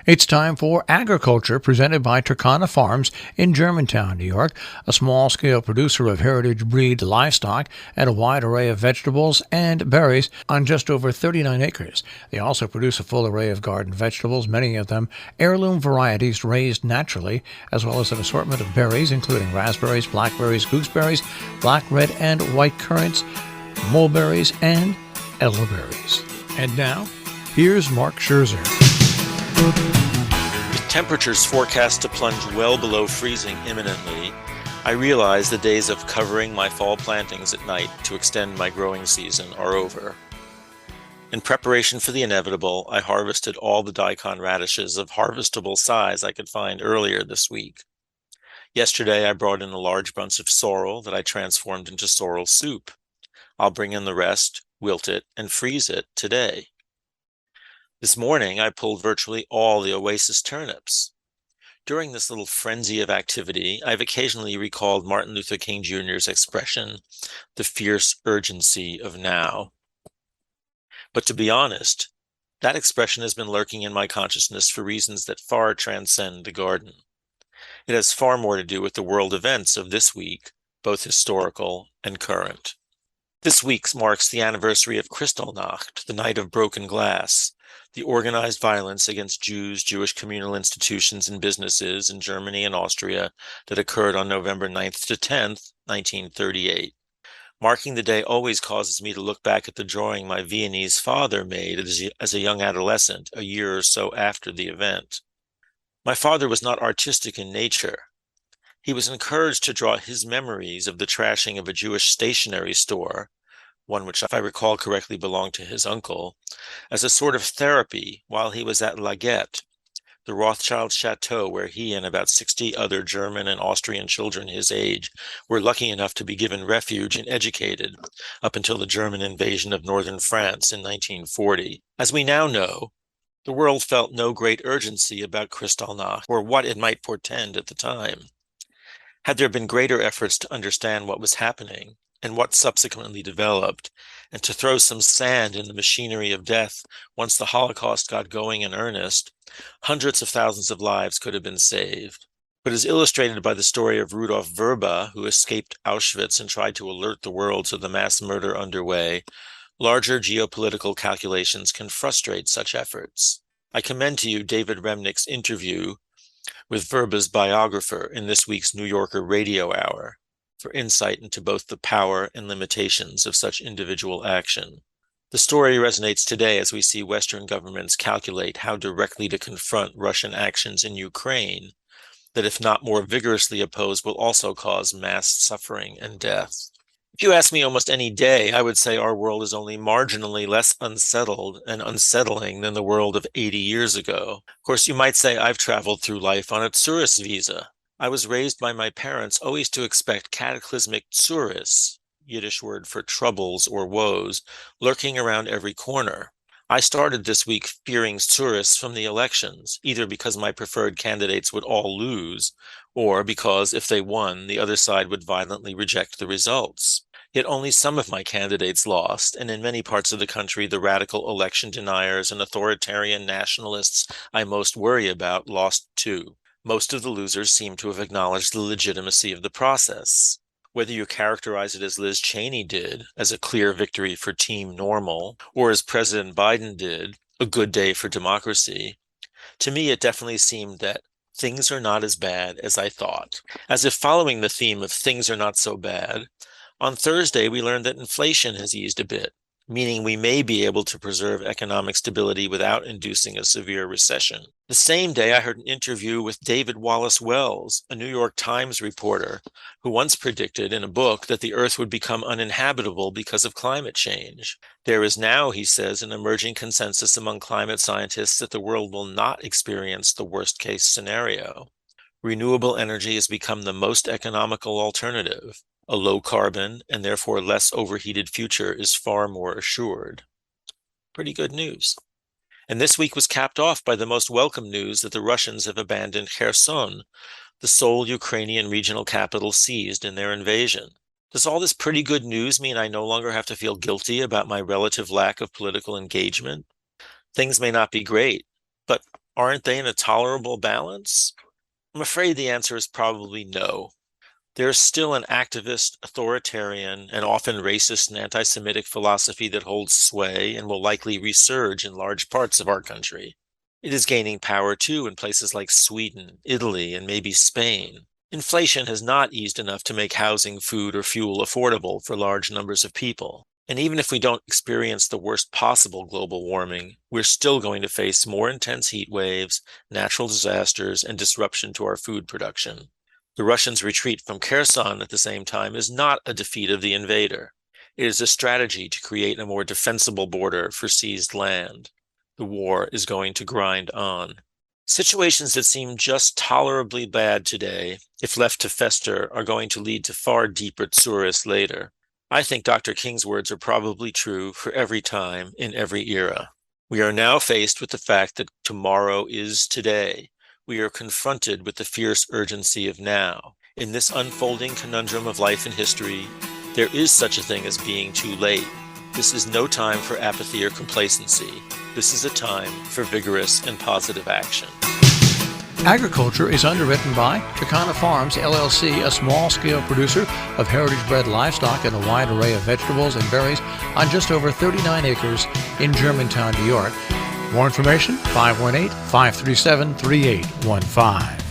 It's time for Agriculture, presented by Turkana Farms in Germantown, New York, a small-scale producer of heritage breed livestock and a wide array of vegetables and berries on just over 39 acres. They also produce a full array of garden vegetables, many of them heirloom varieties raised naturally, as well as an assortment of berries, including raspberries, blackberries, gooseberries, black, red, and white currants, mulberries, and elderberries. And now, here's Mark Scherzer. With temperatures forecast to plunge well below freezing imminently, I realize the days of covering my fall plantings at night to extend my growing season are over. In preparation for the inevitable, I harvested all the daikon radishes of harvestable size I could find earlier this week. Yesterday, I brought in a large bunch of sorrel that I transformed into sorrel soup. I'll bring in the rest, wilt it, and freeze it today. This morning, I pulled virtually all the oasis turnips. During this little frenzy of activity, I've occasionally recalled Martin Luther King Jr.'s expression, the fierce urgency of now. But to be honest, that expression has been lurking in my consciousness for reasons that far transcend the garden. It has far more to do with the world events of this week, both historical and current. This week marks the anniversary of Kristallnacht, the Night of Broken Glass, the organized violence against Jews, Jewish communal institutions, and businesses in Germany and Austria that occurred on November 9th to 10th, 1938. Marking the day always causes me to look back at the drawing my Viennese father made as a young adolescent, a year or so after the event. My father was not artistic in nature. He was encouraged to draw his memories of the trashing of a Jewish stationery store, one which, if I recall correctly, belonged to his uncle, as a sort of therapy while he was at Laguette, the Rothschild chateau where he and about 60 other German and Austrian children his age were lucky enough to be given refuge and educated up until the German invasion of northern France in 1940. As we now know, the world felt no great urgency about Kristallnacht or what it might portend at the time. Had there been greater efforts to understand what was happening, and what subsequently developed, and to throw some sand in the machinery of death once the Holocaust got going in earnest, hundreds of thousands of lives could have been saved. But as illustrated by the story of Rudolf Vrba, who escaped Auschwitz and tried to alert the world to the mass murder underway, larger geopolitical calculations can frustrate such efforts. I commend to you David Remnick's interview with Vrba's biographer in this week's New Yorker Radio Hour, for insight into both the power and limitations of such individual action. The story resonates today as we see Western governments calculate how directly to confront Russian actions in Ukraine that, if not more vigorously opposed, will also cause mass suffering and death. If you ask me almost any day, I would say our world is only marginally less unsettled and unsettling than the world of 80 years ago. Of course, you might say I've traveled through life on a tourist visa. I was raised by my parents always to expect cataclysmic tsuris, Yiddish word for troubles or woes, lurking around every corner. I started this week fearing tsuris from the elections, either because my preferred candidates would all lose, or because, if they won, the other side would violently reject the results. Yet only some of my candidates lost, and in many parts of the country, the radical election deniers and authoritarian nationalists I most worry about lost too. Most of the losers seem to have acknowledged the legitimacy of the process. Whether you characterize it as Liz Cheney did, as a clear victory for Team Normal, or as President Biden did, a good day for democracy, to me it definitely seemed that things are not as bad as I thought. As if following the theme of things are not so bad, on Thursday we learned that inflation has eased a bit, meaning we may be able to preserve economic stability without inducing a severe recession. The same day, I heard an interview with David Wallace Wells, a New York Times reporter, who once predicted in a book that the Earth would become uninhabitable because of climate change. There is now, he says, an emerging consensus among climate scientists that the world will not experience the worst-case scenario. Renewable energy has become the most economical alternative. A low-carbon and therefore less overheated future is far more assured. Pretty good news. And this week was capped off by the most welcome news that the Russians have abandoned Kherson, the sole Ukrainian regional capital seized in their invasion. Does all this pretty good news mean I no longer have to feel guilty about my relative lack of political engagement? Things may not be great, but Aren't they in a tolerable balance? I'm afraid the answer is probably no. There's still an activist, authoritarian, and often racist and anti-Semitic philosophy that holds sway and will likely resurge in large parts of our country. It is gaining power too in places like Sweden, Italy, and maybe Spain. Inflation has not eased enough to make housing, food, or fuel affordable for large numbers of people. And even if we don't experience the worst possible global warming, we're still going to face more intense heat waves, natural disasters, and disruption to our food production. The Russians' retreat from Kherson at the same time is not a defeat of the invader. It is a strategy to create a more defensible border for seized land. The war is going to grind on. Situations that seem just tolerably bad today, if left to fester, are going to lead to far deeper tsouris later. I think Dr. King's words are probably true for every time in every era. We are now faced with the fact that tomorrow is today. We are confronted with the fierce urgency of now. In this unfolding conundrum of life and history, there is such a thing as being too late. This is no time for apathy or complacency. This is a time for vigorous and positive action. Agriculture is underwritten by Turkana Farms, LLC, a small-scale producer of heritage-bred livestock and a wide array of vegetables and berries on just over 39 acres in Germantown, New York. More information, 518-537-3815.